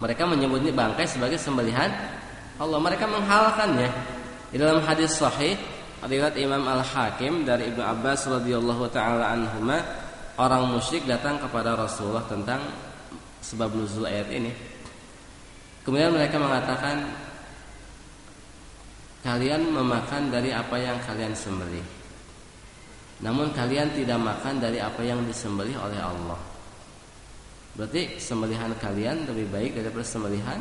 Mereka menyebutnya bangkai sebagai sembelihan Allah. Mereka menghalalkannya. Di dalam hadis sahih riwayat Imam Al-Hakim dari Ibnu Abbas radhiyallahu taala anhuma, orang musyrik datang kepada Rasulullah tentang sebab nuzul ayat ini. Kemudian mereka mengatakan, kalian memakan dari apa yang kalian sembelih, namun kalian tidak makan dari apa yang disembelih oleh Allah. Berarti sembelihan kalian lebih baik daripada sembelihan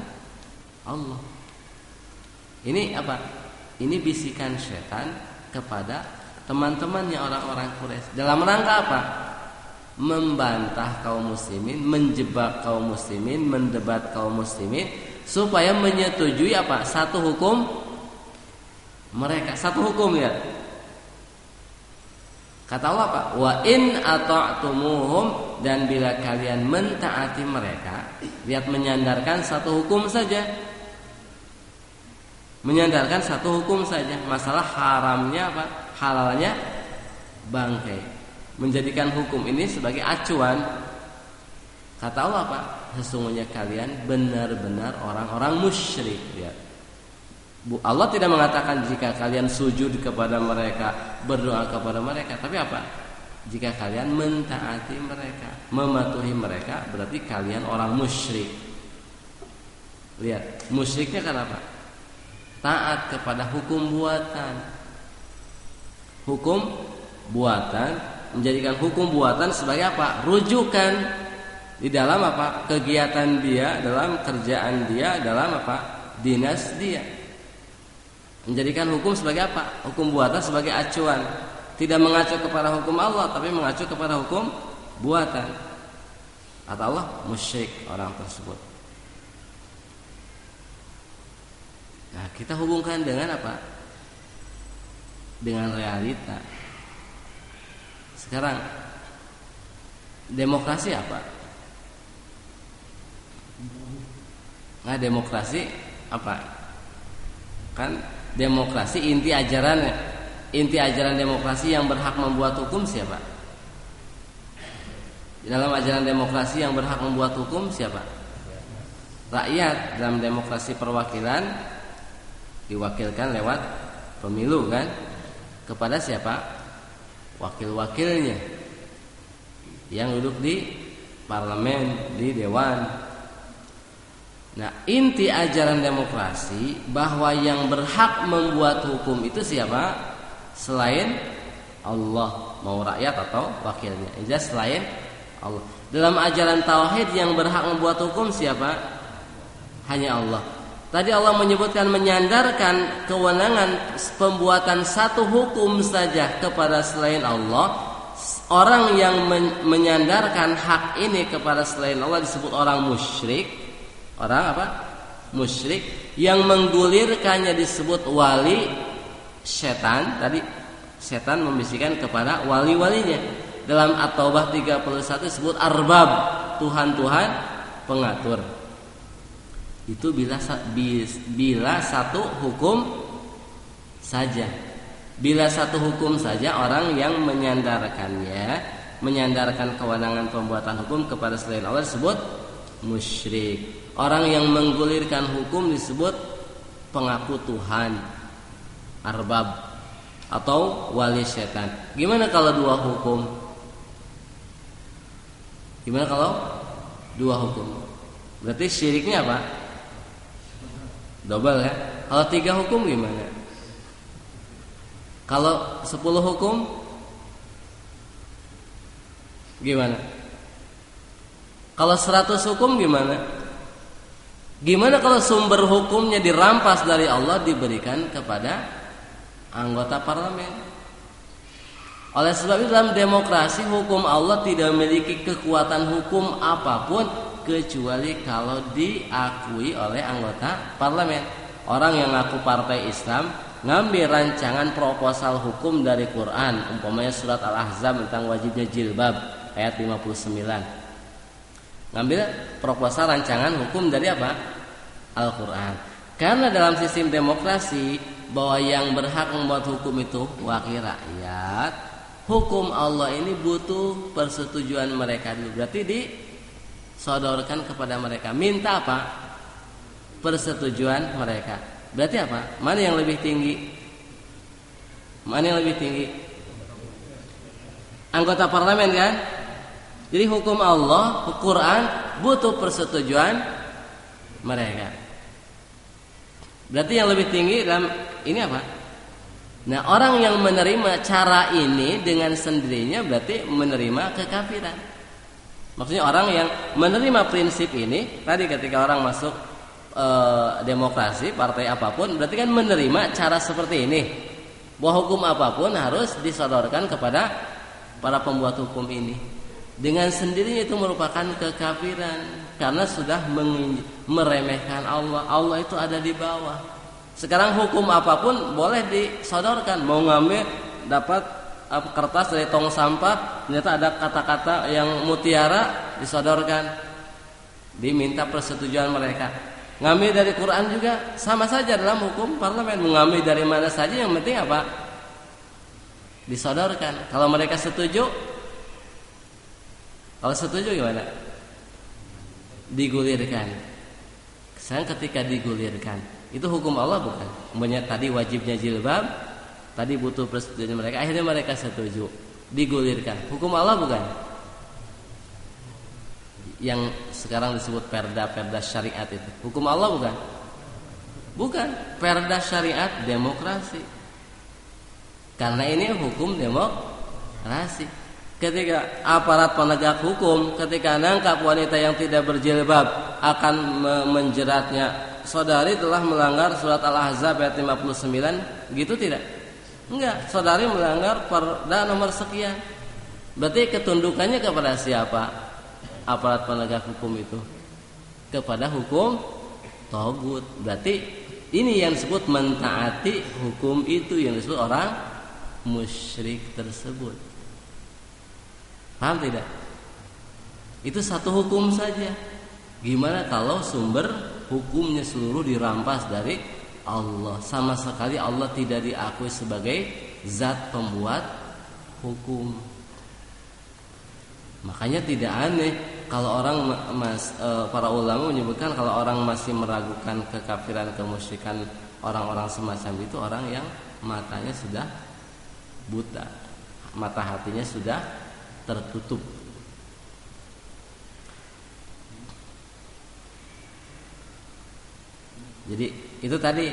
Allah. Ini apa? Ini bisikan setan kepada teman-temannya orang-orang Quraisy. Dalam rangka apa? Membantah kaum muslimin, menjebak kaum muslimin, mendebat kaum muslimin supaya menyetujui apa? Satu hukum mereka, satu hukum ya. Kata Allah apa? Wa in ata'tumuhum, dan bila kalian mentaati mereka. Lihat, menyandarkan satu hukum saja. Menyandarkan satu hukum saja. Masalah haramnya apa? Halalnya bangkai. Menjadikan hukum ini sebagai acuan. Kata Allah apa? Sesungguhnya kalian benar-benar orang-orang musyrik. Lihat, Allah tidak mengatakan jika kalian sujud kepada mereka, berdoa kepada mereka, tapi apa? Jika kalian mentaati mereka, mematuhi mereka, berarti kalian orang musyrik. Lihat, musyriknya kenapa? Taat kepada hukum buatan. Hukum buatan, menjadikan hukum buatan sebagai apa? Rujukan di dalam apa? Kegiatan dia, dalam kerjaan dia, dalam apa? Dinas dia. Menjadikan hukum sebagai apa? Hukum buatan sebagai acuan. Tidak mengacu kepada hukum Allah, tapi mengacu kepada hukum buatan. Kata Allah, musyrik orang tersebut. Nah, kita hubungkan dengan apa? Dengan realita. Sekarang demokrasi apa? Nah, demokrasi apa? Kan demokrasi inti ajaran demokrasi yang berhak membuat hukum siapa? Dalam ajaran demokrasi yang berhak membuat hukum siapa? Rakyat. Dalam demokrasi perwakilan diwakilkan lewat pemilu kan? Kepada siapa? Wakil-wakilnya yang duduk di parlemen, di dewan. Nah, inti ajaran demokrasi bahwa yang berhak membuat hukum itu siapa? Selain Allah, mau rakyat atau wakilnya. Jelas selain Allah. Dalam ajaran tauhid yang berhak membuat hukum siapa? Hanya Allah. Tadi Allah menyebutkan menyandarkan kewenangan pembuatan satu hukum saja kepada selain Allah. Orang yang menyandarkan hak ini kepada selain Allah disebut orang musyrik. Orang apa? Musyrik. Yang menggulirkannya disebut wali setan. Tadi setan membisikkan kepada wali-walinya. Dalam At-Taubah 31 disebut arbab, Tuhan-Tuhan pengatur. Itu bila satu hukum saja. Bila satu hukum saja orang yang menyandarkannya, menyandarkan kewenangan pembuatan hukum kepada selain Allah disebut musyrik. Orang yang menggulirkan hukum disebut pengaku Tuhan, arbab atau wali setan. Gimana kalau dua hukum? Gimana kalau dua hukum? Berarti syiriknya apa? Double ya. Kalau 3 hukum gimana? Kalau 10 hukum gimana? Kalau 100 hukum gimana? Gimana kalau sumber hukumnya dirampas dari Allah diberikan kepada anggota parlemen? Oleh sebab itu dalam demokrasi hukum Allah tidak memiliki kekuatan hukum apapun kecuali kalau diakui oleh anggota parlemen. Orang yang ngaku partai Islam ngambil rancangan proposal hukum dari Quran, umpamanya surat Al-Ahzab tentang wajibnya jilbab ayat 59. Ngambil proposal rancangan hukum dari apa? Al-Quran. Karena dalam sistem demokrasi bahwa yang berhak membuat hukum itu wakil rakyat, hukum Allah ini butuh persetujuan mereka dulu. Berarti disodorkan kepada mereka. Minta apa? persetujuan mereka. Berarti apa? Mana yang lebih tinggi? Mana yang lebih tinggi? Anggota parlemen kan? Jadi hukum Allah, hukum Quran butuh persetujuan mereka. Berarti yang lebih tinggi dalam ini apa? Nah, orang yang menerima cara ini dengan sendirinya berarti menerima kekafiran. Maksudnya orang yang menerima prinsip ini, tadi ketika orang masuk demokrasi, partai apapun, berarti kan menerima cara seperti ini. Bahwa hukum apapun harus disodorkan kepada para pembuat hukum ini. Dengan sendirinya itu merupakan kekafiran karena sudah meremehkan Allah. Allah itu ada di bawah. Sekarang hukum apapun boleh disodorkan. Mau ngambil dapat kertas dari tong sampah, ternyata ada kata-kata yang mutiara, disodorkan. Diminta persetujuan mereka. Ngambil dari Quran juga sama saja dalam hukum parlemen. Mengambil dari mana saja yang penting apa? Disodorkan. Kalau mereka setuju, kalau setuju gimana? Digulirkan. Sekarang ketika digulirkan, itu hukum Allah bukan? Umpamanya tadi wajibnya jilbab, tadi butuh persetujuan mereka, akhirnya mereka setuju, digulirkan. Hukum Allah bukan? Yang sekarang disebut perda syariat itu. Hukum Allah bukan? Bukan. Perda syariat demokrasi. Karena ini hukum demokrasi. Ketika aparat penegak hukum ketika nangkap wanita yang tidak berjilbab akan menjeratnya, saudari telah melanggar surat Al-Ahzab ayat 59, gitu tidak? Enggak, saudari melanggar perda nomor sekian. Berarti ketundukannya kepada siapa? Aparat penegak hukum itu kepada hukum tagut. Berarti ini yang disebut mentaati hukum itu, yang disebut orang musyrik tersebut. Paham tidak? Itu satu hukum saja. Gimana kalau sumber hukumnya seluruh dirampas dari Allah? Sama sekali Allah tidak diakui sebagai zat pembuat hukum. Makanya tidak aneh kalau orang para ulama menyebutkan kalau orang masih meragukan kekafiran, kemusyrikan orang-orang semacam itu, orang yang matanya sudah buta, mata hatinya sudah tertutup. Jadi itu tadi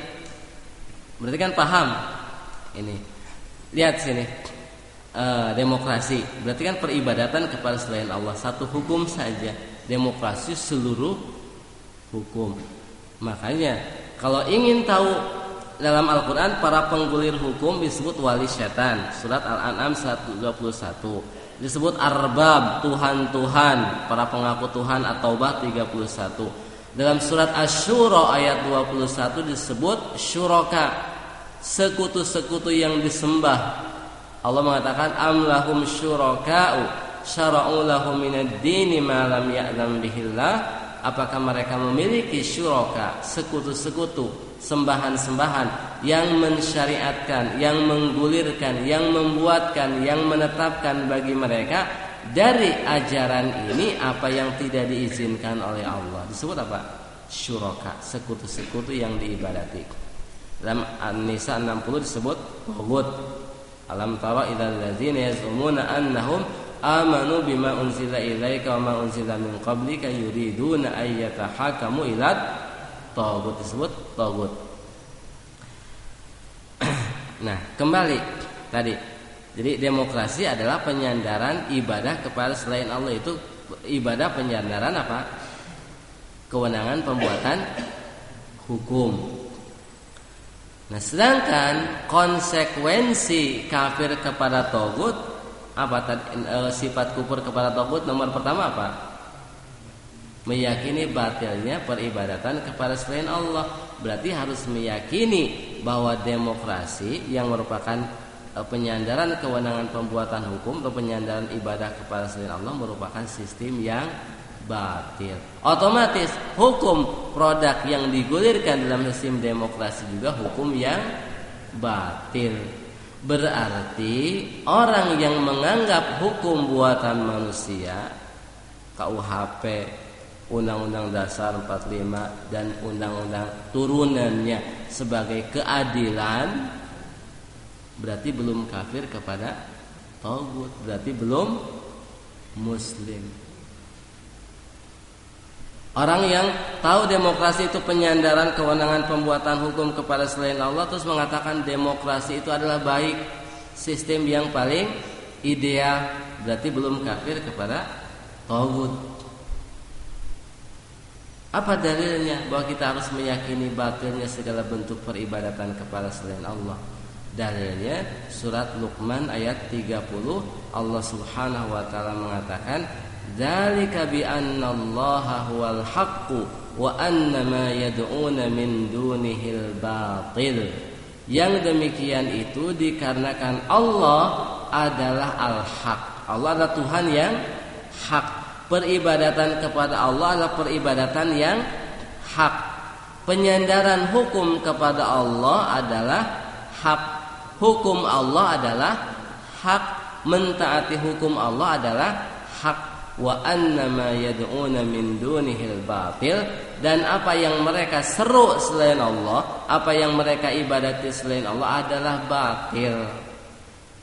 berarti kan paham ini. Lihat sini, demokrasi berarti kan peribadatan kepada selain Allah. Satu hukum saja, demokrasi seluruh hukum. Makanya kalau ingin tahu dalam Al-Quran para penggulir hukum disebut wali syaitan. Surat Al-An'am 121. Disebut arbab, Tuhan-Tuhan, para pengaku Tuhan. At-Taubah 31. Dalam surat Asy-Syura ayat 21 disebut syuraka, sekutu-sekutu yang disembah. Allah mengatakan am lahum syuraka'u syara'u lahum minad dini ma lam ya'lam bihillah. Apakah mereka memiliki syuraka, sekutu-sekutu, sembahan-sembahan yang mensyariatkan, yang menggulirkan, yang membuatkan, yang menetapkan bagi mereka dari ajaran ini apa yang tidak diizinkan oleh Allah. Disebut apa? Syuraka, sekutu-sekutu yang diibadati. Dalam An-Nisa 60 disebut taghut. Alam tara ilal ladzina yaz'umuna annahum amanu bima unzila ilaika wa ma unzila min qablika yuriduna ayyatahakamu ila taghut. Disebut taghut. Nah, kembali tadi. Jadi demokrasi adalah penyandaran ibadah kepada selain Allah. Itu ibadah penyandaran apa? Kewenangan pembuatan hukum. Nah, sedangkan konsekuensi kafir kepada taghut apa tadi, sifat kufur kepada taghut nomor pertama apa? Meyakini batilnya peribadatan kepada selain Allah. Berarti harus meyakini bahwa demokrasi yang merupakan penyandaran kewenangan pembuatan hukum atau penyandaran ibadah kepada selain Allah merupakan sistem yang batil. Otomatis hukum produk yang digulirkan dalam sistem demokrasi juga hukum yang batil. Berarti orang yang menganggap hukum buatan manusia, KUHP, Undang-Undang Dasar 45 dan undang-undang turunannya sebagai keadilan, berarti belum kafir kepada taghut, berarti belum muslim. Orang yang tahu demokrasi itu penyandaran kewenangan pembuatan hukum kepada selain Allah, terus mengatakan demokrasi itu adalah baik, sistem yang paling ideal, berarti belum kafir kepada taghut. Apa dalilnya bahwa kita harus meyakini batilnya segala bentuk peribadatan kepada selain Allah? Dalilnya surat Luqman ayat 30, Allah Subhanahu wa taala mengatakan, "Dzalika bi annallaha huwal haqqu wa anna ma yad'una min dunihil batil." Yang demikian itu dikarenakan Allah adalah al-haq. Allah adalah Tuhan yang hak. Peribadatan kepada Allah adalah peribadatan yang hak. Penyandaran hukum kepada Allah adalah hak. Hukum Allah adalah hak. Mentaati hukum Allah adalah hak. Wa annama yad'una min dunihil batil, dan apa yang mereka seru selain Allah, apa yang mereka ibadati selain Allah adalah batil.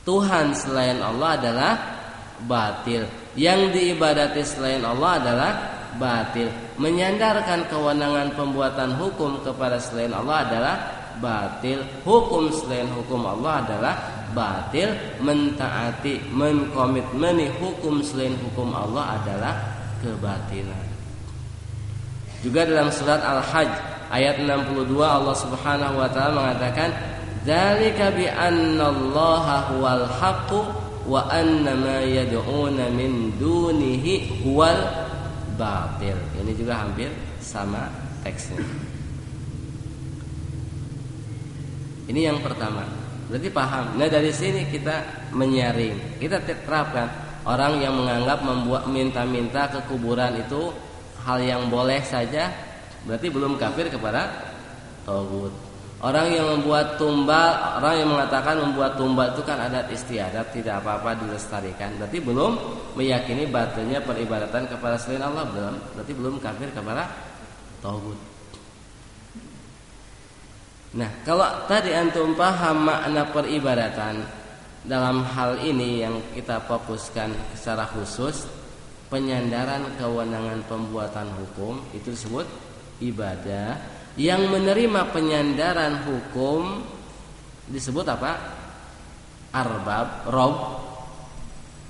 Tuhan selain Allah adalah batil. Yang diibadati selain Allah adalah batil. Menyandarkan kewenangan pembuatan hukum kepada selain Allah adalah batil. Hukum selain hukum Allah adalah batil. Mentaati, menkomitmeni hukum selain hukum Allah adalah kebatilan. Juga dalam surat Al-Hajj ayat 62 Allah Subhanahu wa taala mengatakan, "Dzalika bi annallaha huwal haqqu wa anna ma yad'una min dunihi huwal batil." Ini juga hampir sama teksnya. Ini yang pertama. Berarti paham. Nah, dari sini kita menyaring, kita terapkan. Orang yang menganggap membuat minta-minta ke kuburan itu hal yang boleh saja, berarti belum kafir kepada taghut. Orang yang membuat tumbal, orang yang mengatakan membuat tumbal itu kan adat istiadat, tidak apa-apa, dilestarikan, berarti belum meyakini batilnya peribadatan kepada selain Allah, berarti belum kafir kepada taghut. Nah, kalau tadi antum paham makna peribadatan, dalam hal ini yang kita fokuskan secara khusus, penyandaran kewenangan pembuatan hukum itu disebut ibadah. Yang menerima penyandaran hukum disebut apa? Arbab, Rob.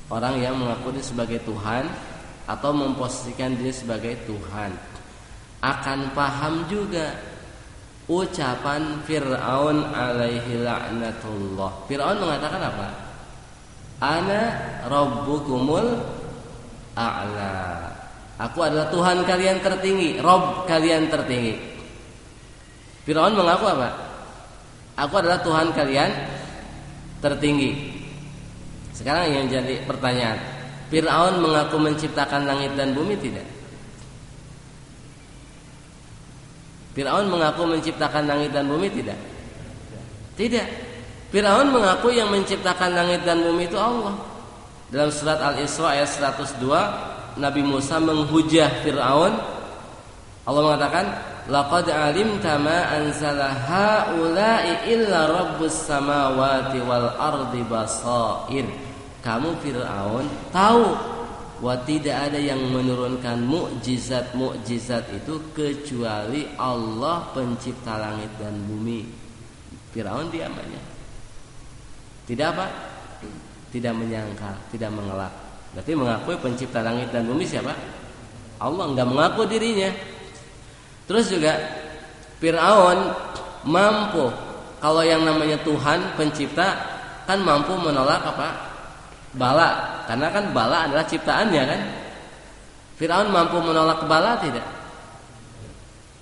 Orang yang mengaku diri sebagai Tuhan atau memposisikan diri sebagai Tuhan. Akan paham juga ucapan Fir'aun alaihi la'natullah. Fir'aun mengatakan apa? Ana rabbukumul a'la. Aku adalah Tuhan kalian tertinggi, Rob kalian tertinggi. Fir'aun mengaku apa? Aku adalah Tuhan kalian tertinggi. Sekarang yang jadi pertanyaan, Fir'aun mengaku menciptakan langit dan bumi tidak? Fir'aun mengaku menciptakan langit dan bumi tidak? Tidak. Fir'aun mengaku yang menciptakan langit dan bumi itu Allah. Dalam surat Al-Isra ayat 102, Nabi Musa menghujah Fir'aun. Allah mengatakan, "Laqad alimta ma anzala haula'i illa rabbus samawati wal ardi basair." Kamu Fir'aun tahu bahwa tidak ada yang menurunkan mukjizat itu kecuali Allah pencipta langit dan bumi. Fir'aun diam aja. Tidak apa? Tidak menyangkal, tidak mengelak. Berarti mengakui pencipta langit dan bumi siapa? Allah, enggak mengaku dirinya. Terus juga Fir'aun mampu, kalau yang namanya Tuhan pencipta kan mampu menolak apa? Bala, karena kan bala adalah ciptaannya kan. Fir'aun mampu menolak bala tidak?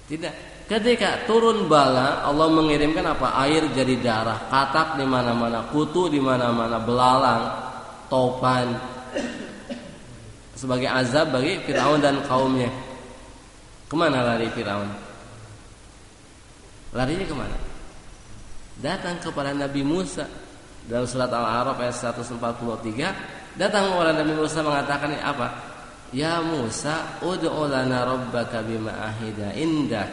Tidak. Ketika turun bala, Allah mengirimkan apa? Air jadi darah, katak di mana-mana, kutu di mana-mana, belalang, topan, sebagai azab bagi Fir'aun dan kaumnya. Kemana lari Fir'aun? Larinya kemana? Datang kepada Nabi Musa. Dalam surat Al-A'raf ayat 143, datang kepada Nabi Musa mengatakan apa? Ya Musa, ud'u lana rabbaka bima ahida indak.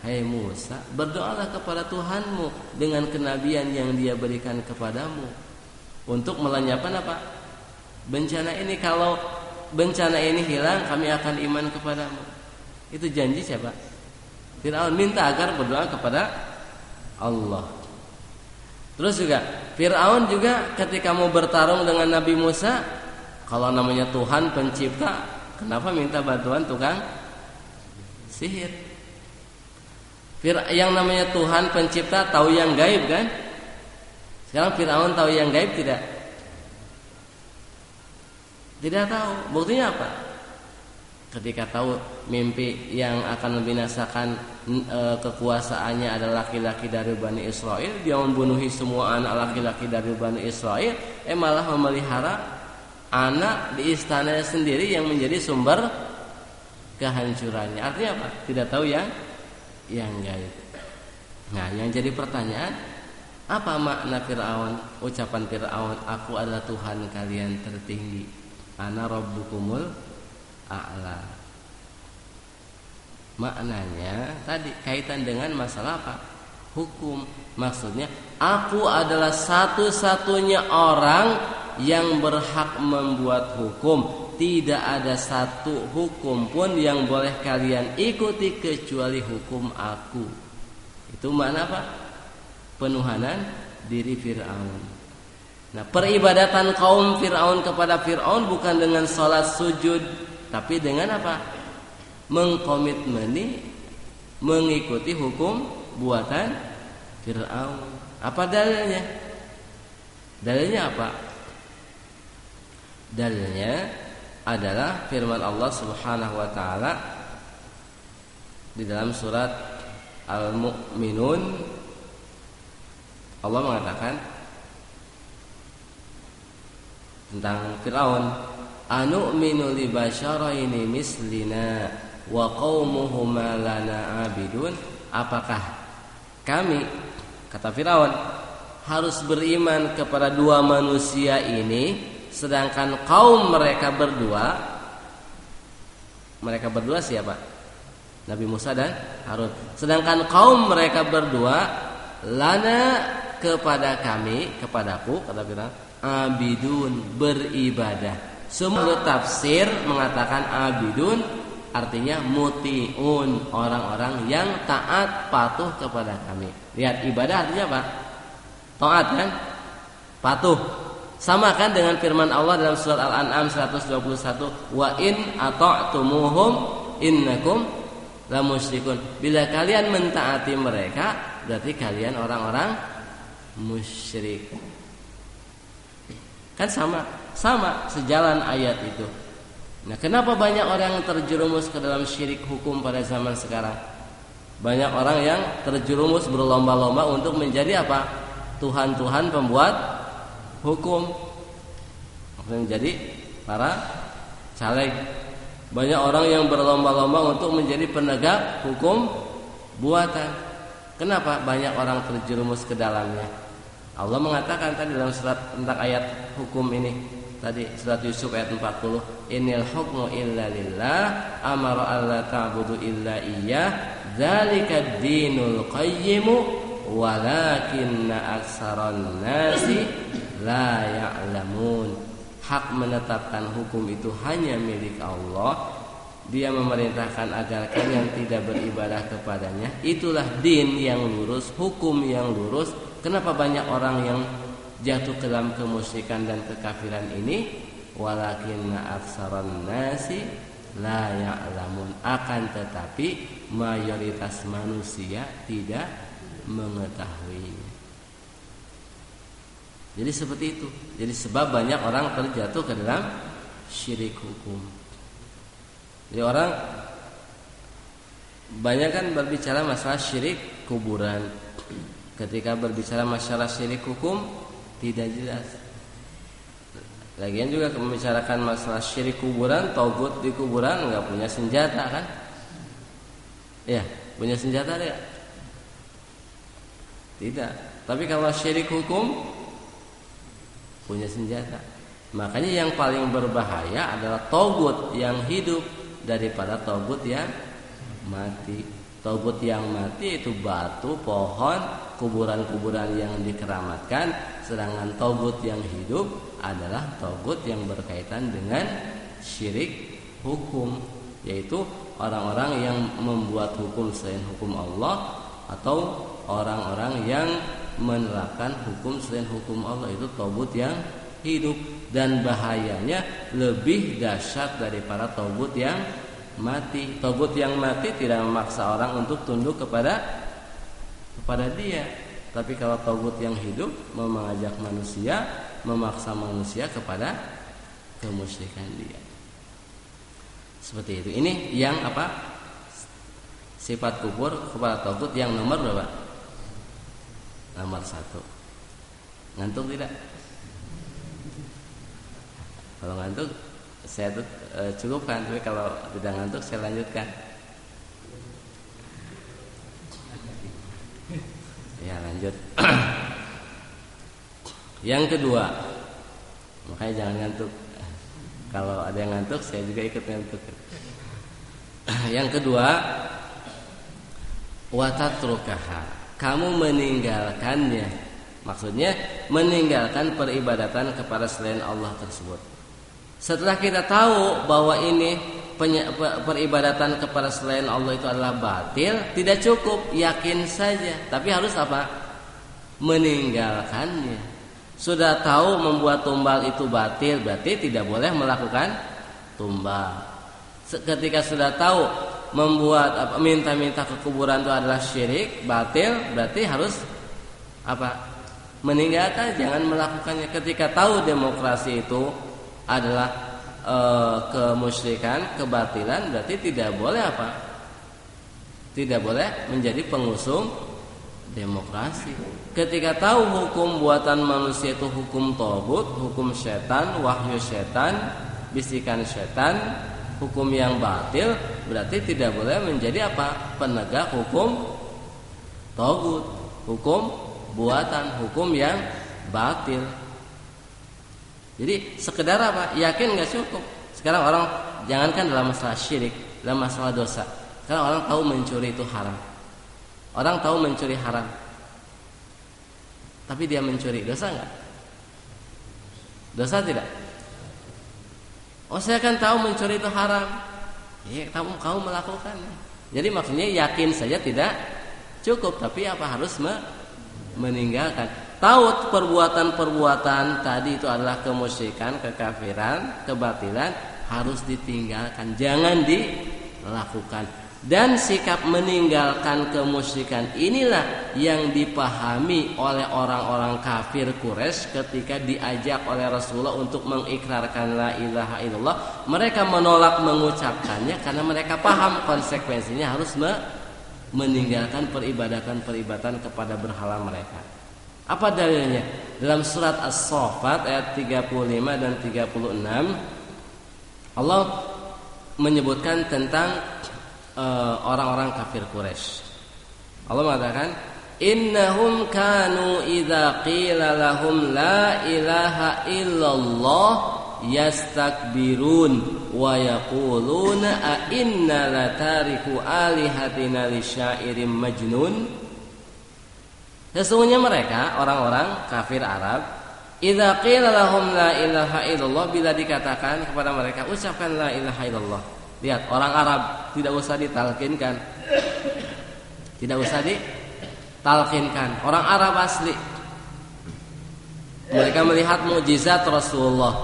Hai Musa, berdoalah kepada Tuhanmu dengan kenabian yang Dia berikan kepadamu untuk melenyapkan apa? Bencana ini. Kalau bencana ini hilang, kami akan iman kepadamu. Itu janji siapa? Fir'aun minta agar berdoa kepada Allah. Terus juga Fir'aun juga ketika mau bertarung dengan Nabi Musa, kalau namanya Tuhan pencipta, kenapa minta bantuan tukang sihir? Yang namanya Tuhan pencipta tahu yang gaib kan? Sekarang Fir'aun tahu yang gaib tidak? Tidak tahu. Buktinya apa? Ketika tahu mimpi yang akan membinasakan kekuasaannya adalah laki-laki dari Bani Israel, dia membunuhi semua anak laki-laki dari Bani Israel, malah memelihara anak di istananya sendiri yang menjadi sumber kehancurannya. Artinya apa? Tidak tahu yang gaib. Nah, yang jadi pertanyaan, apa makna Fir'aun? Ucapan Fir'aun, aku adalah Tuhan kalian tertinggi. Ana rabbukumul a'la. Maknanya tadi kaitan dengan masalah apa? Hukum. Maksudnya, aku adalah satu-satunya orang yang berhak membuat hukum. Tidak ada satu hukum pun yang boleh kalian ikuti kecuali hukum aku. Itu makna apa? Penuhanan diri Fir'aun. Nah, peribadatan kaum Fir'aun kepada Fir'aun bukan dengan salat sujud, tapi dengan apa? Mengkomitmeni mengikuti hukum buatan Fir'aun. Apa dalilnya? Dalilnya apa? Dalilnya adalah firman Allah Subhanahu wa taala di dalam surat Al-Mu'minun. Allah mengatakan tentang Fir'aun, anu'minu li basyaraini mislina wa qaumuhuma lana abidun. Apakah kami, kata Fir'aun, harus beriman kepada dua manusia ini, sedangkan kaum mereka berdua siapa? Nabi Musa dan Harun. Sedangkan kaum mereka berdua lana kepada kami, kepadaku, kata Fir'aun, abidun, beribadah. Semua tafsir mengatakan abidun artinya mutiun, orang-orang yang taat patuh kepada kami. Lihat, ibadah artinya apa? Taat kan? Patuh. Sama kan dengan firman Allah dalam surat Al-An'am 121, wa in ata'tumuhum innakum lamusyrikun. Bila kalian mentaati mereka, berarti kalian orang-orang musyrik. Kan sama sejalan ayat itu. Nah, kenapa banyak orang yang terjerumus ke dalam syirik hukum pada zaman sekarang? Banyak orang yang terjerumus berlomba-lomba untuk menjadi apa? Tuhan-tuhan pembuat hukum, menjadi para caleg. Banyak orang yang berlomba-lomba untuk menjadi penegak hukum buatan. Kenapa banyak orang terjerumus ke dalamnya? Allah mengatakan tadi dalam surat tentang ayat hukum ini, tadi surat Yusuf ayat 40, innal hukmu illa lillah amara alla ta'budu illa iyyah dzalika dinul qayyimu walakinna aksaran nasi la ya'lamun. Hak menetapkan hukum itu hanya milik Allah. Dia memerintahkan agar kalian tidak beribadah kepadanya. Itulah din yang lurus, hukum yang lurus. Kenapa banyak orang yang jatuh ke dalam kemusyrikan dan kekafiran ini? Walakinna aksaran nasi la ya'lamun. Akan tetapi mayoritas manusia tidak mengetahuinya. Jadi seperti itu. Jadi sebab banyak orang terjatuh ke dalam syirik hukum. Jadi orang banyak kan berbicara masalah syirik kuburan. Ketika berbicara masalah syirik hukum tidak jelas. Lagian juga membicarakan masalah syirik kuburan, tauhid di kuburan nggak punya senjata kan? Ya, punya senjata tidak? Tidak. Tapi kalau syirik hukum punya senjata. Makanya yang paling berbahaya adalah togut yang hidup daripada togut yang mati. Togut yang mati itu batu, pohon, kuburan-kuburan yang dikeramatkan. Sedangkan togut yang hidup adalah togut yang berkaitan dengan syirik hukum, yaitu orang-orang yang membuat hukum selain hukum Allah atau orang-orang yang menerapkan hukum selain hukum Allah. Itu togut yang hidup, dan bahayanya lebih dahsyat daripada togut yang mati. Togut yang mati tidak memaksa orang untuk tunduk kepada dia, tapi kalau togut yang hidup mengajak manusia, memaksa manusia kepada kemusyrikan dia. Seperti itu. Ini yang apa? Sifat kufur kepada togut yang nomor berapa? Nomor 1. Ngantuk tidak? Kalau ngantuk saya cukupkan, tapi kalau tidak ngantuk saya lanjutkan. Ya, lanjut. Yang kedua, makanya jangan ngantuk. Kalau ada yang ngantuk, saya juga ikut ngantuk. Yang kedua, watatrukaha, kamu meninggalkannya. Maksudnya meninggalkan peribadatan kepada selain Allah tersebut. Setelah kita tahu bahwa ini peribadatan kepada selain Allah itu adalah batil, tidak cukup yakin saja, tapi harus apa? Meninggalkannya. Sudah tahu membuat tumbal itu batil, berarti tidak boleh melakukan tumbal. Ketika sudah tahu membuat minta-minta ke kuburan itu adalah syirik, batil, berarti harus apa? Meninggalkan, jangan melakukannya. Ketika tahu demokrasi itu adalah kemusyrikan, kebatilan, berarti tidak boleh apa? Tidak boleh menjadi pengusung demokrasi. Ketika tahu hukum buatan manusia itu hukum tagut, hukum setan, wahyu setan, bisikan setan, hukum yang batil, berarti tidak boleh menjadi apa? Penegak hukum tagut, hukum buatan, hukum yang batil. Jadi sekedar apa? Yakin nggak cukup. Sekarang orang jangankan dalam masalah syirik, dalam masalah dosa. Sekarang orang tahu mencuri itu haram. Orang tahu mencuri haram, tapi dia mencuri, dosa nggak? Dosa tidak? Oh, saya kan tahu mencuri itu haram. Ya, kamu melakukannya. Jadi maksudnya yakin saja tidak cukup, tapi apa harus meninggalkan. Tahu perbuatan-perbuatan tadi itu adalah kemusyrikan, kekafiran, kebatilan, harus ditinggalkan, jangan dilakukan. Dan sikap meninggalkan kemusyrikan inilah yang dipahami oleh orang-orang kafir Quraisy ketika diajak oleh Rasulullah untuk mengikrarkan la ilaha illallah. Mereka menolak mengucapkannya karena mereka paham konsekuensinya harus meninggalkan peribadatan kepada berhala mereka. Apa dalilnya? Dalam surat As-Saffat ayat 35 dan 36 Allah menyebutkan tentang orang-orang kafir Quraisy. Allah mengatakan, innahum kanu idza qila lahum la ilaha illallah yastakbirun wa yaquluna a inna latariku alihatina lisyairim majnun. Sesungguhnya mereka orang-orang kafir Arab, idza qila lahum la ilaha illallah, bila dikatakan kepada mereka ucapkan la ilaha illallah. Lihat, orang Arab tidak usah ditalkinkan. Tidak usah ditalkinkan. Orang Arab asli. Mereka melihat mukjizat Rasulullah.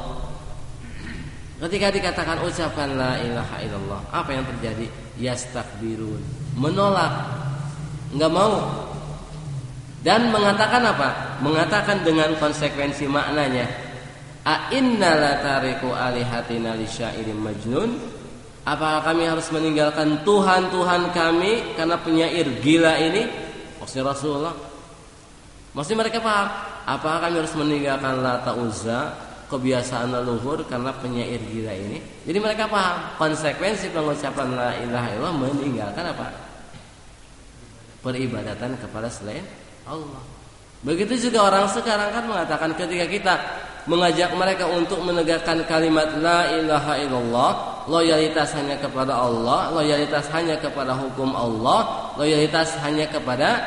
Ketika dikatakan ucapkan la ilaha illallah, apa yang terjadi? Yastakbirun, menolak, enggak mau. Dan mengatakan apa? Mengatakan dengan konsekuensi maknanya, a inna latariku alihatina lisyairim majnun. Apakah kami harus meninggalkan Tuhan-Tuhan kami karena penyair gila ini? Maksudnya Rasulullah. Maksudnya mereka paham, apakah kami harus meninggalkan Lata Uzza, kebiasaan leluhur karena penyair gila ini? Jadi mereka paham konsekuensi pengucapan la ilaha illallah, meninggalkan apa? Peribadatan kepada selain Allah. Begitu juga orang sekarang kan mengatakan ketika kita mengajak mereka untuk menegakkan kalimat la ilaha illallah, loyalitas hanya kepada Allah, loyalitas hanya kepada hukum Allah, loyalitas hanya kepada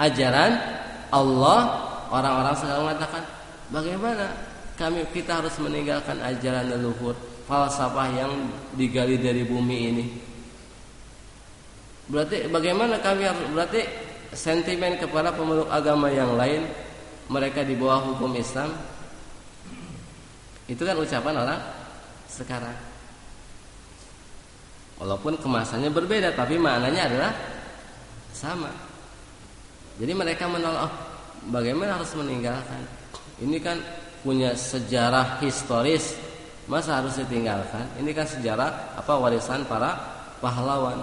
ajaran Allah. Orang-orang sekarang mengatakan, bagaimana kita harus meninggalkan ajaran leluhur, falsafah yang digali dari bumi ini? Berarti bagaimana kami harus, berarti sentimen kepada pemeluk agama yang lain, mereka di bawah hukum Islam. Itu kan ucapan orang sekarang. Walaupun kemasannya berbeda, tapi maknanya adalah sama. Jadi mereka menolak, bagaimana harus meninggalkan? Ini kan punya sejarah historis, masa harus ditinggalkan? Ini kan sejarah warisan para pahlawan.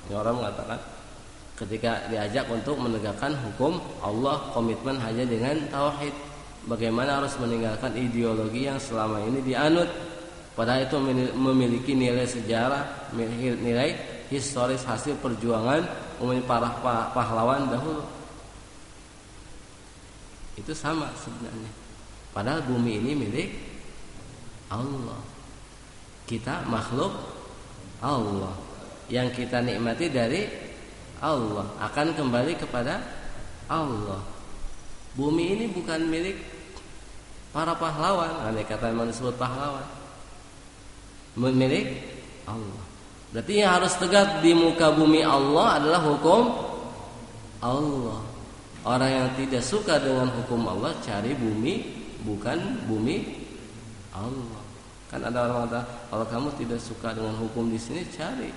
Ini orang mengatakan, ketika diajak untuk menegakkan hukum Allah, komitmen hanya dengan tauhid, bagaimana harus meninggalkan ideologi yang selama ini dianut, padahal itu memiliki nilai sejarah, nilai historis hasil perjuangan para pahlawan dahulu. Itu sama sebenarnya. Padahal bumi ini milik Allah, kita makhluk Allah, yang kita nikmati dari Allah, akan kembali kepada Allah. Bumi ini bukan milik para pahlawan, andai kata memang disebut pahlawan, milik Allah. Berarti yang harus tegak di muka bumi Allah adalah hukum Allah. Orang yang tidak suka dengan hukum Allah cari bumi, bukan bumi Allah. Kan ada orang kata, kalau kamu tidak suka dengan hukum di sini, cari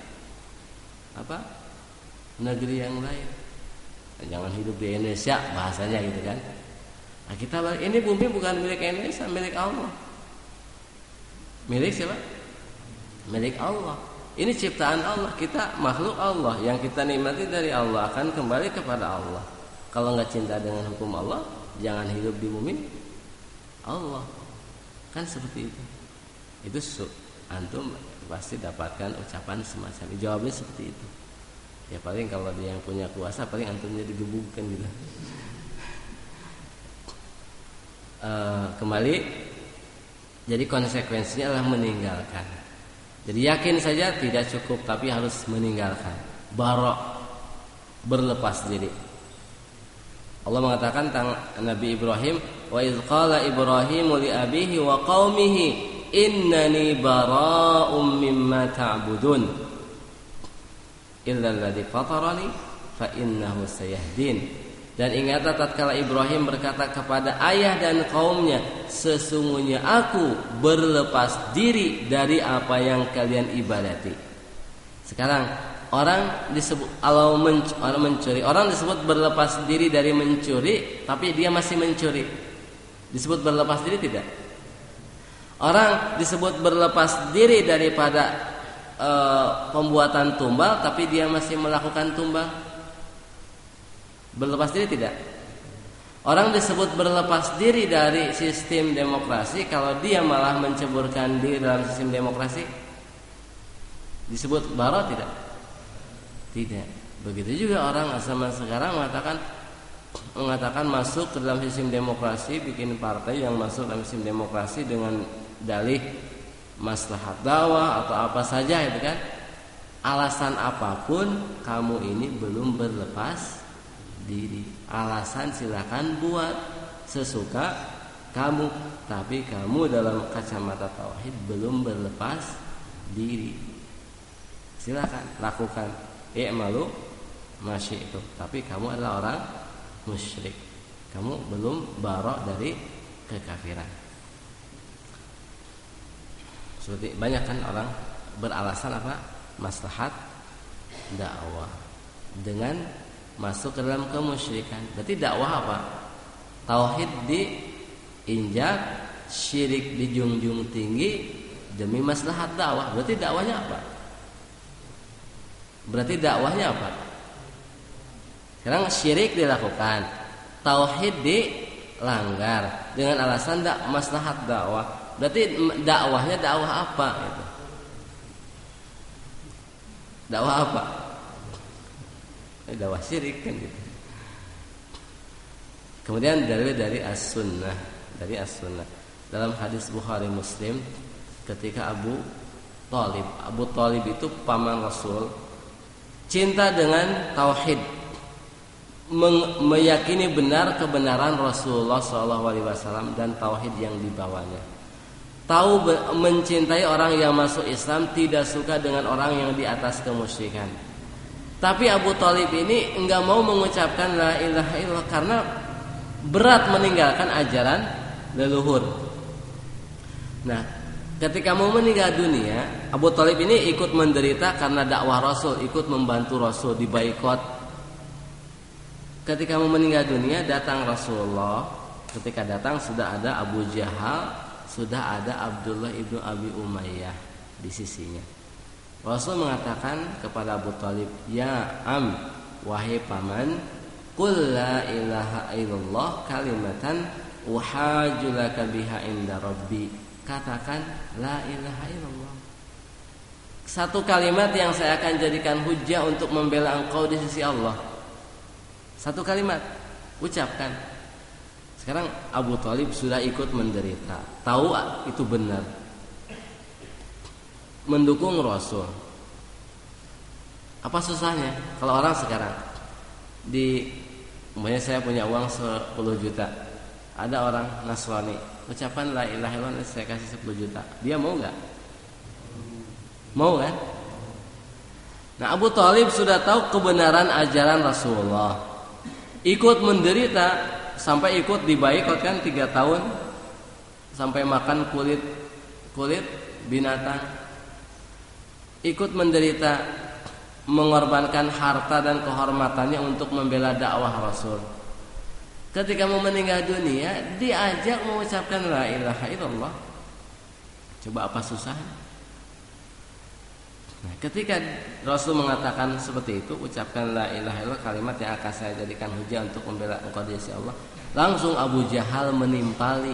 negeri yang lain. Jangan hidup di Indonesia, bahasanya gitu kan. Nah, kita ini bumi bukan milik Indonesia, milik Allah. Milik siapa? Milik Allah. Ini ciptaan Allah, kita makhluk Allah, yang kita nikmati dari Allah akan kembali kepada Allah. Kalau nggak cinta dengan hukum Allah, jangan hidup di bumi Allah. Kan seperti itu. Itu antum pasti dapatkan ucapan semacam itu. Jawabnya seperti itu. Ya paling kalau dia yang punya kuasa, paling antumnya digebugkan gitu. Kembali, jadi konsekuensinya adalah meninggalkan. Jadi yakin saja tidak cukup, tapi harus meninggalkan. Barok, berlepas diri. Allah mengatakan tentang Nabi Ibrahim, wa idz qala Ibrahimu li abihi wa qaumihi innani bara'um mimma ta'budun illa alladzi fatarani fa innahu sayahdin. Dan ingatlah tatkala Ibrahim berkata kepada ayah dan kaumnya, sesungguhnya aku berlepas diri dari apa yang kalian ibadati. Sekarang orang disebut orang mencuri, orang disebut berlepas diri dari mencuri, tapi dia masih mencuri. Disebut berlepas diri tidak? Orang disebut berlepas diri daripada pembuatan tumbal, tapi dia masih melakukan tumbal. Berlepas diri tidak? Orang disebut berlepas diri dari sistem demokrasi kalau dia malah menceburkan diri dalam sistem demokrasi. Disebut bara tidak? Tidak. Begitu juga orang zaman sekarang mengatakan masuk ke dalam sistem demokrasi, bikin partai yang masuk dalam sistem demokrasi dengan dalih maslahat dakwah atau apa saja itu kan. Alasan apapun kamu ini belum berlepas diri. Alasan silakan buat sesuka kamu, tapi kamu dalam kacamata tauhid belum berlepas diri. Silakan lakukan i'malu masyi'tu, tapi kamu adalah orang musyrik. Kamu belum barok dari kekafiran. Seperti banyak kan orang beralasan apa? Maslahat dakwah dengan masuk ke dalam kemusyrikan. Berarti dakwah apa? Tauhid diinjak, syirik dijunjung tinggi demi maslahat dakwah. Berarti dakwahnya apa? Sekarang syirik dilakukan, tauhid dilanggar dengan alasan maslahat dakwah. Berarti dakwahnya dakwah apa itu? Dakwah apa? Dakwah syirik kan gitu. Kemudian dalil dari as-sunnah, dari as-sunnah. Dalam hadis Bukhari Muslim, ketika Abu Thalib itu paman Rasul, cinta dengan tauhid, meyakini benar kebenaran Rasulullah SAW dan tauhid yang dibawanya. Tahu mencintai orang yang masuk Islam, tidak suka dengan orang yang di atas kemusyrikan. Tapi Abu Thalib ini enggak mau mengucapkan la ilaha illallah karena berat meninggalkan ajaran leluhur. Nah, ketika mau meninggal dunia, Abu Thalib ini ikut menderita karena dakwah Rasul, ikut membantu Rasul, dibaikot. Ketika mau meninggal dunia, datang Rasulullah. Ketika datang sudah ada Abu Jahal, sudah ada Abdullah ibnu Abi Umayyah di sisinya. Rasul mengatakan kepada Abu Thalib, "Ya am, wahai paman, qul la ilaha illallah kalimatan uhajulaka biha inda rabbi." Katakan la ilaha illallah, satu kalimat yang saya akan jadikan hujjah untuk membela engkau di sisi Allah. Satu kalimat, ucapkan. Sekarang Abu Thalib sudah ikut menderita, tahu itu benar, mendukung Rasul. Apa susahnya? Kalau orang sekarang umpamanya saya punya uang 10 juta, ada orang Nasrani, ucapan la ilaha illallah, saya kasih 10 juta. Dia mau enggak? Mau kan? Nah, Abu Thalib sudah tahu kebenaran ajaran Rasulullah, ikut menderita sampai ikut dibaikot kan 3 tahun, sampai makan kulit binatang, ikut menderita, mengorbankan harta dan kehormatannya untuk membela dakwah Rasul. Ketika mau meninggal dunia, diajak mengucapkan la ilaha illallah. Coba apa susahnya? Nah, ketika Rasul mengatakan seperti itu, ucapkan la ilaha illallah, kalimat yang akan saya jadikan hujah untuk membela engkau di sisi Allah. Langsung Abu Jahal menimpali.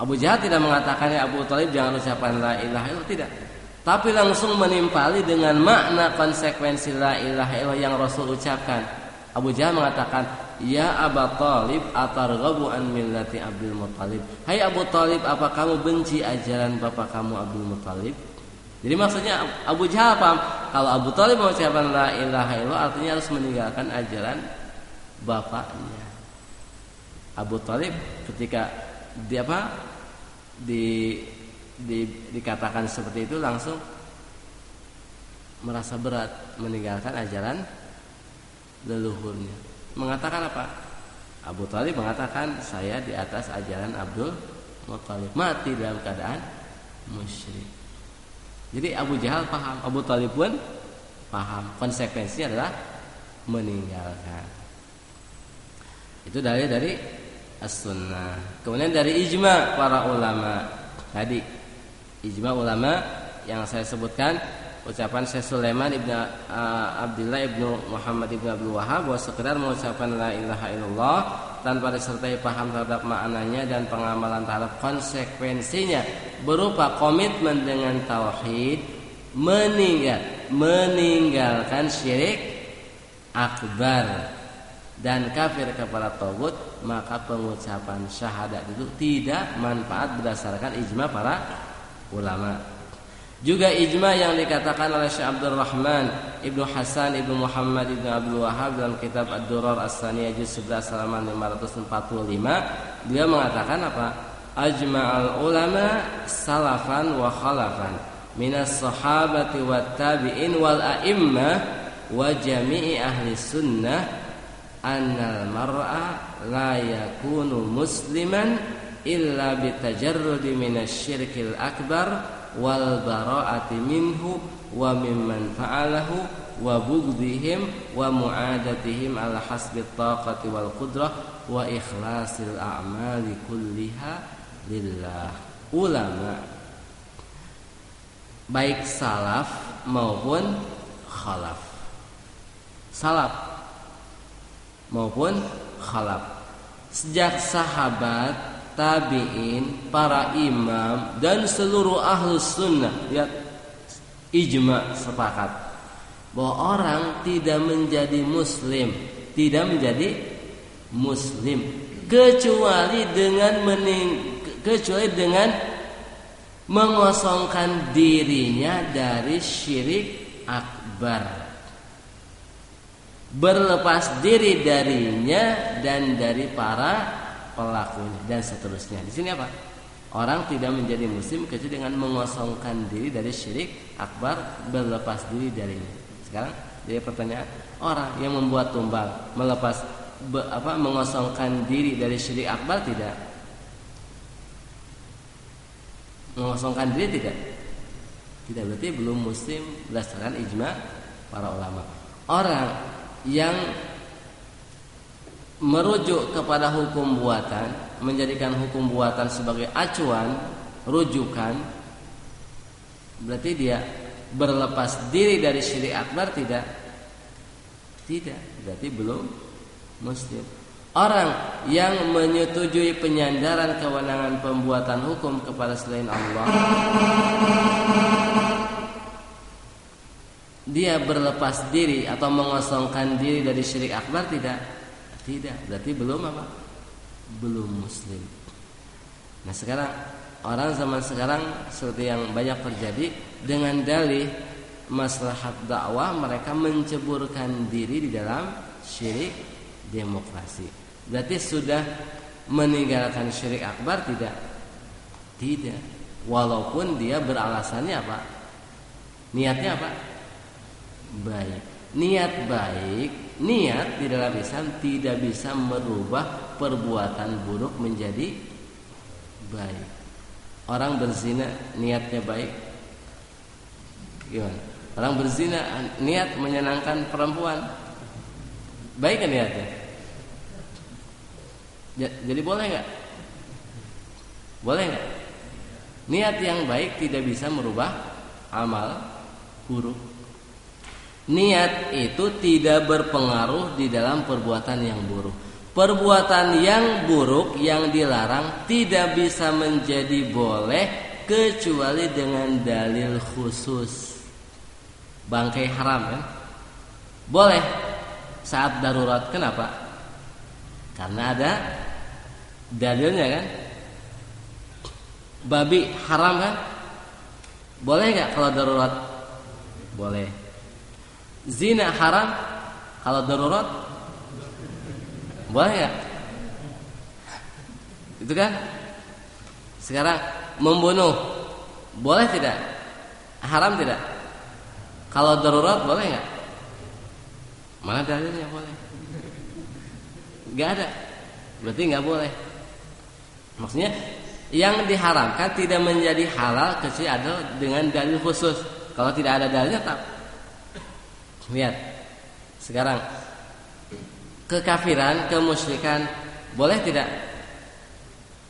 Abu Jahal tidak mengatakan, ya Abu Thalib jangan ucapkan la ilaha illallah, tidak. Tapi langsung menimpali dengan makna konsekuensi la ilaha illallah yang Rasul ucapkan. Abu Jahal mengatakan, "Ya Abu Thalib, atarghabu an millati Abdul Muthalib." Hai Abu Thalib, apa kamu benci ajaran bapak kamu Abdul Muthalib? Jadi maksudnya Abu Jahal paham, kalau Abu Thalib mengucapkan la ilaha illallah artinya harus meninggalkan ajaran bapaknya. Abu Thalib ketika dikatakan seperti itu langsung merasa berat meninggalkan ajaran leluhurnya. Mengatakan apa? Abu Thalib mengatakan, saya di atas ajaran Abdul Muthalib, mati dalam keadaan musyrik. Jadi Abu Jahal paham, Abu Thalib pun paham, konsekuensinya adalah meninggalkan. Itu dari as-sunnah. Kemudian dari ijma para ulama. Tadi ijma ulama yang saya sebutkan, ucapan Syekh Sulaiman ibnu Abdullah ibnu Muhammad ibnu Abdul Wahhab bahwa sekedar mengucapkan la ilaha illallah tanpa disertai paham terhadap maknanya dan pengamalan terhadap konsekuensinya berupa komitmen dengan tauhid, meninggalkan syirik akbar dan kafir kepada tagut, maka pengucapan syahadat itu tidak manfaat berdasarkan ijma para ulama. Juga ijma yang dikatakan oleh Syekh Abdul Rahman Ibnu Hasan Ibnu Muhammad Ibnu Abdul Wahhab dalam kitab Ad-Durar As-Saniyah juz 11 halaman 545, dia mengatakan apa? Ajma'al ulama salafan wa khalafan minas sahabati wat tabi'in wal a'immah wa jami'i ahli sunnah annal mar'a la yakunu musliman illa bitajarrudi minasyirkil akbar wal bara'ati minhu wa mimman fa'alahu wa bughdihim wa mu'adatihim ala hasbi taqati wal qudrah wa ikhlasil a'mali kulliha lillah. Ulama baik salaf maupun khalaf, salaf maupun khalaf, sejak sahabat, tabi'in, para imam dan seluruh ahlus sunnah, lihat ijma sepakat bahwa orang tidak menjadi muslim kecuali dengan mengosongkan dirinya dari syirik akbar, berlepas diri darinya dan dari para pelakunya dan seterusnya. Di sini apa? Orang tidak menjadi muslim kecuali dengan mengosongkan diri dari syirik akbar, berlepas diri darinya. Sekarang jadi pertanyaan, orang yang membuat tumbal mengosongkan diri dari syirik akbar tidak? Mengosongkan diri tidak? Tidak, berarti belum muslim berdasarkan ijma para ulama. Orang yang merujuk kepada hukum buatan, menjadikan hukum buatan sebagai acuan, rujukan, berarti dia berlepas diri dari syirik akbar tidak? Tidak, berarti belum muslim. Orang yang menyetujui penyandaran kewenangan pembuatan hukum kepada selain Allah, dia berlepas diri atau mengosongkan diri dari syirik akbar tidak? Tidak, berarti belum apa? Belum muslim. Nah sekarang orang zaman sekarang seperti yang banyak terjadi, dengan dalih maslahat dakwah mereka menceburkan diri di dalam syirik demokrasi. Berarti sudah meninggalkan syirik akbar tidak? Tidak. Walaupun dia beralasannya apa? Niatnya apa? Baik. Niat baik, niat di dalam Islam tidak bisa merubah perbuatan buruk menjadi baik. Orang berzina niatnya baik, gimana? Orang berzina niat menyenangkan perempuan, baik kan niatnya? Jadi boleh nggak? Boleh nggak? Niat yang baik tidak bisa merubah amal buruk. Niat itu tidak berpengaruh di dalam perbuatan yang buruk. Perbuatan yang buruk yang dilarang tidak bisa menjadi boleh kecuali dengan dalil khusus. Bangkai haram kan? Boleh saat darurat. Kenapa? Karena ada dalilnya kan. Babi haram kan? Boleh nggak kalau darurat? Boleh. Zina haram kalau darurat? Boleh nggak? Itu kan? Sekarang membunuh boleh tidak? Haram tidak? Kalau darurat boleh nggak? Mana dalilnya boleh? Nggak ada. Berarti nggak boleh. Maksudnya yang diharamkan tidak menjadi halal kecuali ada dengan dalil khusus. Kalau tidak ada dalilnya tak. Lihat. Sekarang kekafiran, kemusyrikan boleh tidak?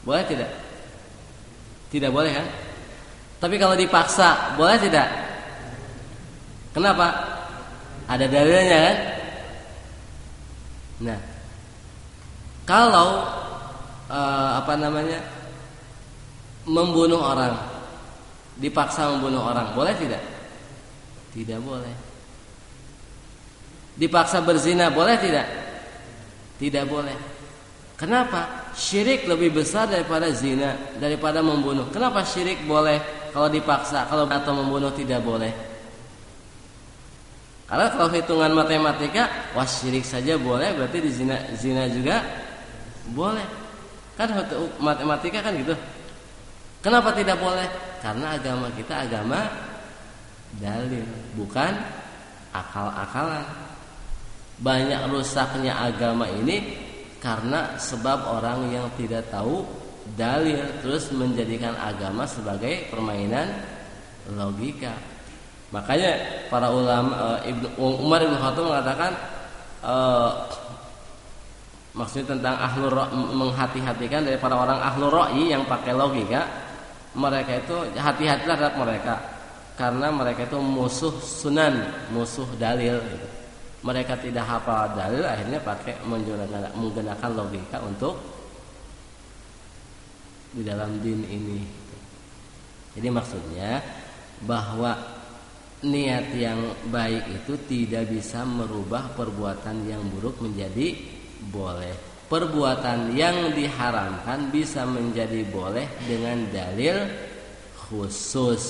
Boleh tidak? Tidak boleh kan? Tapi kalau dipaksa boleh tidak? Kenapa? Ada dalilnya kan? Nah, kalau membunuh orang, dipaksa membunuh orang, boleh tidak? Tidak boleh. Dipaksa berzina, boleh tidak? Tidak boleh. Kenapa? Syirik lebih besar daripada zina, daripada membunuh. Kenapa syirik boleh kalau dipaksa, kalau atau membunuh tidak boleh? Karena kalau hitungan matematika, wah syirik saja boleh, berarti di zina juga boleh. Kan matematika kan gitu. Kenapa tidak boleh? Karena agama kita agama dalil, bukan akal-akalan. Banyak rusaknya agama ini karena sebab orang yang tidak tahu dalil terus menjadikan agama sebagai permainan logika. Makanya para ulama Umar bin Khattab mengatakan maksudnya tentang menghati-hatikan dari para orang ahlur ra'yi yang pakai logika, mereka itu hati-hatilah terhadap mereka karena mereka itu musuh sunan, musuh dalil gitu. Mereka tidak hafal dalil, akhirnya pakai menggunakan logika untuk di dalam din ini. Jadi maksudnya bahwa niat yang baik itu tidak bisa merubah perbuatan yang buruk menjadi boleh. perbuatan yang diharamkan bisa menjadi boleh dengan dalil khusus.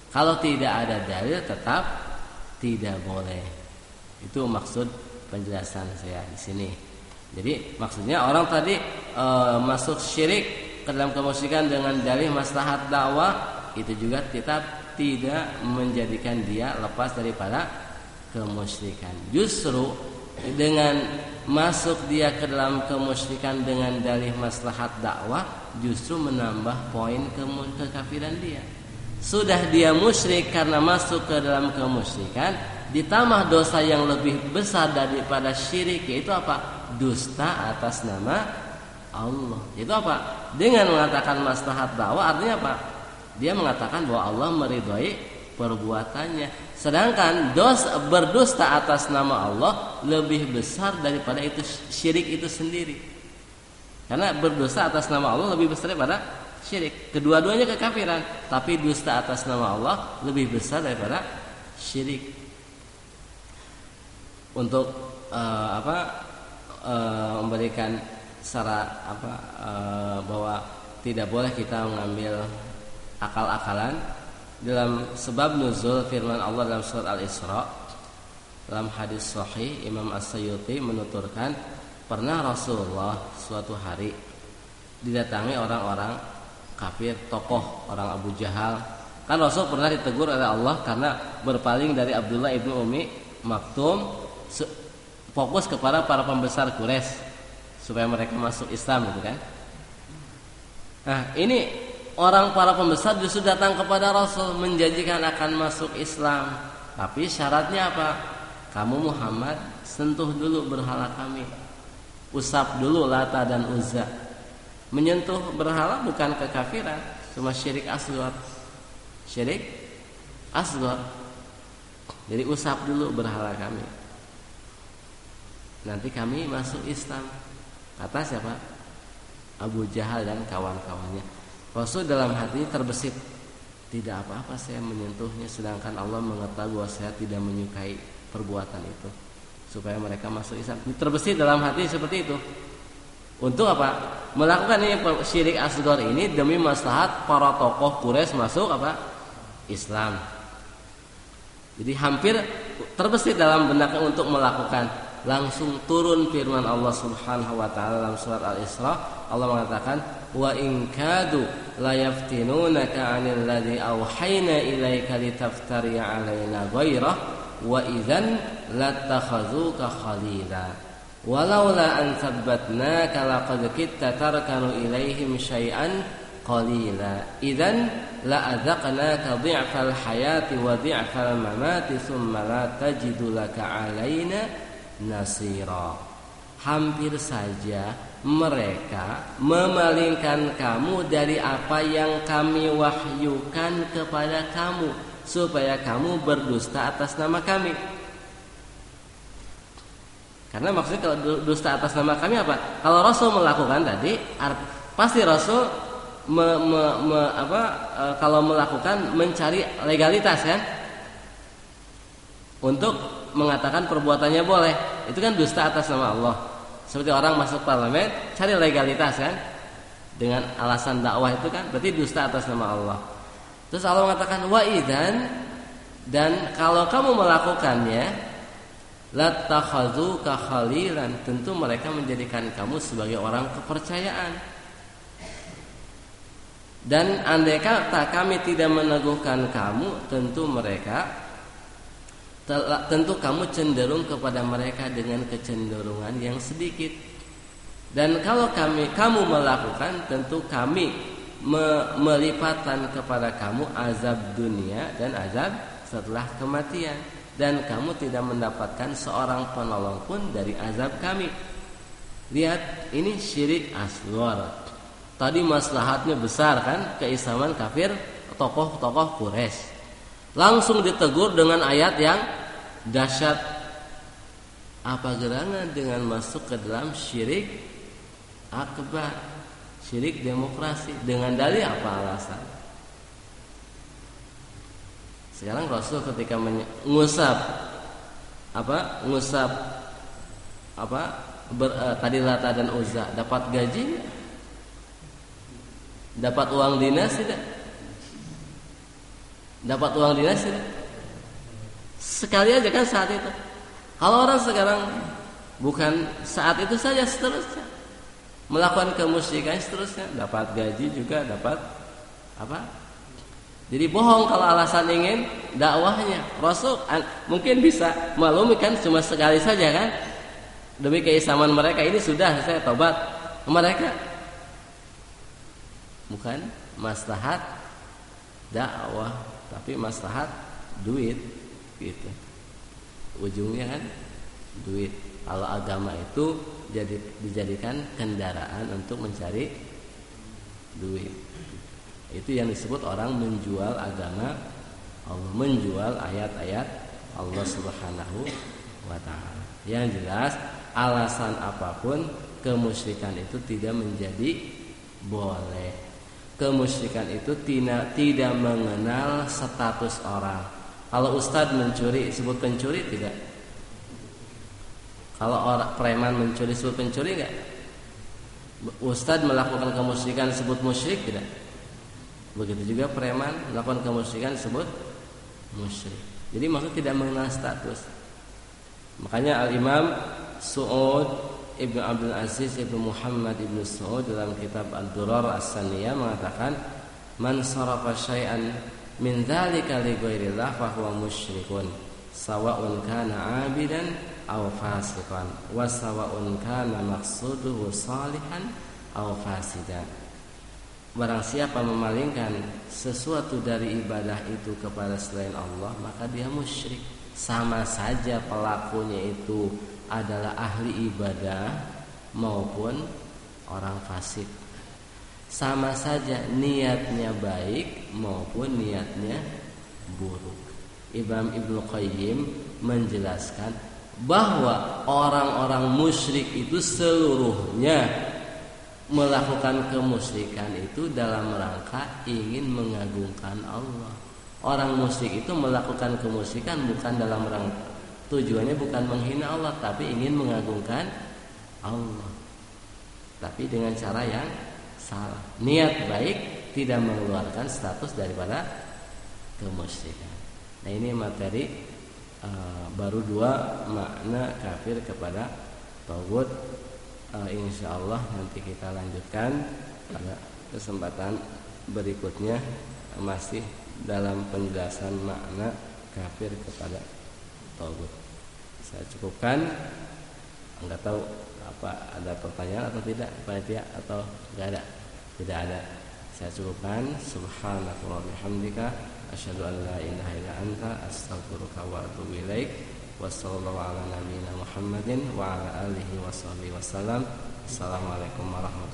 Kalau tidak ada dalil tetap tidak boleh. Itu maksud penjelasan saya di sini. Jadi maksudnya orang tadi masuk syirik ke dalam kemusyrikan dengan dalil maslahat dakwah, itu juga tetap tidak menjadikan dia lepas daripada kemusyrikan. Justru dengan masuk dia ke dalam kemusyrikan dengan dalih maslahat dakwah, justru menambah poin kekafiran dia. Sudah dia musyrik karena masuk ke dalam kemusyrikan, ditambah dosa yang lebih besar daripada syirik, yaitu apa? Dusta atas nama Allah. Itu apa? Dengan mengatakan maslahat dakwah artinya apa? Dia mengatakan bahwa Allah meridhai perbuatannya. Sedangkan berdusta atas nama Allah lebih besar daripada itu syirik itu sendiri. Karena berdusta atas nama Allah lebih besar daripada syirik. Kedua-duanya kekafiran, tapi dusta atas nama Allah lebih besar daripada syirik. Untuk memberikan syarat bahwa tidak boleh kita mengambil akal-akalan, dalam sebab nuzul firman Allah dalam surat Al-Isra, dalam hadis sahih Imam As-Suyuti menuturkan, pernah Rasulullah suatu hari didatangi orang-orang kafir, tokoh orang Abu Jahal. Kan Rasul pernah ditegur oleh Allah karena berpaling dari Abdullah ibnu Umi Maktum, fokus kepada para pembesar Quraisy supaya mereka masuk Islam, gitu kan. Nah, ini orang para pembesar justru datang kepada Rasul menjanjikan akan masuk Islam. Tapi syaratnya apa? Kamu Muhammad sentuh dulu berhala kami, usap dulu Lata dan Uzza. Menyentuh berhala bukan kekafiran, cuma syirik asghar. Syirik asghar. Jadi usap dulu berhala kami, nanti kami masuk Islam. Kata siapa? Abu Jahal dan kawan-kawannya. Rasul dalam hati terbesit, tidak apa-apa saya menyentuhnya, sedangkan Allah mengetahui bahwa saya tidak menyukai perbuatan itu, supaya mereka masuk Islam. Terbesit dalam hati seperti itu. Untuk apa? Melakukan ini syirik asghar ini demi maslahat para tokoh Quraisy masuk Islam. Jadi hampir terbesit dalam benaknya untuk melakukan. Langsung turun firman Allah Subhanahu wa taala dalam surat Al-Isra. Allah mengatakan, wa in kadu la yaftinunaka 'anil ladzi awhayna ilaika litaftari 'alaina ghairah wa idzan latakhazuka khalila walaula an thabbatnaka laqad kitta tarkanu ilaihim syai'an qalila idzan la adzaqnaka dhi'fal hayati wa dhi'fal mamati thumma la tajidu laka 'alaina nasira. Hampir saja mereka memalingkan kamu dari apa yang kami wahyukan kepada kamu, supaya kamu berdusta atas nama kami. Karena maksudnya kalau dusta atas nama kami apa? Kalau Rasul melakukan tadi, pasti Rasul kalau melakukan mencari legalitas kan, untuk mengatakan perbuatannya boleh. Itu kan dusta atas nama Allah. Seperti orang masuk parlemen cari legalitas kan, dengan alasan dakwah, itu kan berarti dusta atas nama Allah. Terus Allah mengatakan wa idzan, dan kalau kamu melakukannya latakhazuka khalilan, tentu mereka menjadikan kamu sebagai orang kepercayaan. Dan andai kata kami tidak meneguhkan kamu, tentu kamu cenderung kepada mereka dengan kecenderungan yang sedikit. Dan kalau kamu melakukan, tentu kami melipatkan kepada kamu azab dunia dan azab setelah kematian, dan kamu tidak mendapatkan seorang penolong pun dari azab kami. Lihat, ini syirik asghar. Tadi maslahatnya besar kan, keislaman kafir tokoh-tokoh Quraisy. Langsung ditegur dengan ayat yang dahsyat. Apa gerangan dengan masuk ke dalam syirik akbar, syirik demokrasi, dengan dalil apa alasan? Sekarang Rasul ketika ngusap tadi Lata dan Uzza dapat gaji, dapat uang dinas tidak? Dapat uang dinas tidak? Sekali aja kan saat itu. Kalau orang sekarang bukan saat itu saja, seterusnya melakukan kemusyrikan, seterusnya dapat gaji juga, dapat apa? Jadi bohong kalau alasan ingin dakwahnya. Rasul mungkin bisa maklumi kan cuma sekali saja kan. Demi keislaman mereka ini sudah saya tobat. Mereka bukan maslahat dakwah, tapi maslahat duit gitu. Ujungnya kan duit. Kalau agama itu dijadikan kendaraan untuk mencari duit. Itu yang disebut orang menjual agama Allah, menjual ayat-ayat Allah Subhanahu wa taala. Yang jelas alasan apapun kemusyrikan itu tidak menjadi boleh. Kemusyrikan itu tidak mengenal status orang. Kalau ustadz mencuri disebut pencuri tidak? Kalau orang preman mencuri disebut pencuri enggak? Ustadz melakukan kemusyrikan disebut musyrik tidak? Begitu juga preman melakukan kemusyrikan disebut musyrik. Jadi maksud tidak mengenal status. Makanya Al-Imam Su'ud Ibn Abdul Aziz Ibn Muhammad Ibn Su'ud dalam kitab Ad-Durar As-Saniyah mengatakan, man sarafa syai'an min dzalika li ghairillah fa huwa musyrikun sawa'un kana 'abidan aw fasiqan wa sawa'un kana maqsuduhu salihan aw fasidan. Barang siapa memalingkan sesuatu dari ibadah itu kepada selain Allah, maka dia musyrik. Sama saja pelakunya itu adalah ahli ibadah maupun orang fasik. Sama saja niatnya baik maupun niatnya buruk. Imam Ibnu Qayyim menjelaskan bahwa orang-orang musyrik itu seluruhnya melakukan kemusyrikan itu dalam rangka ingin mengagungkan Allah. Orang musyrik itu melakukan kemusyrikan bukan dalam rangka, tujuannya bukan menghina Allah, tapi ingin mengagungkan Allah. Tapi dengan cara yang salah. Niat baik tidak mengeluarkan status daripada kemusyrikan. Nah, ini materi baru dua makna kafir kepada taghut. Insyaallah nanti kita lanjutkan pada kesempatan berikutnya, masih dalam penjelasan makna kafir kepada taghut. Saya cukupkan. Enggak tahu apa ada pertanyaan atau tidak, panitia atau enggak ada? Tidak ada. Saya cukupkan. Subhanaka wa bihamdika asyhadu an la ilaha illa anta astaghfiruka wa atubu ilaik. Wassallallahu ala nabiyyina Muhammadin wa ala alihi washabihi wasallam. Assalamualaikum warahmatullahi wabarakatuh.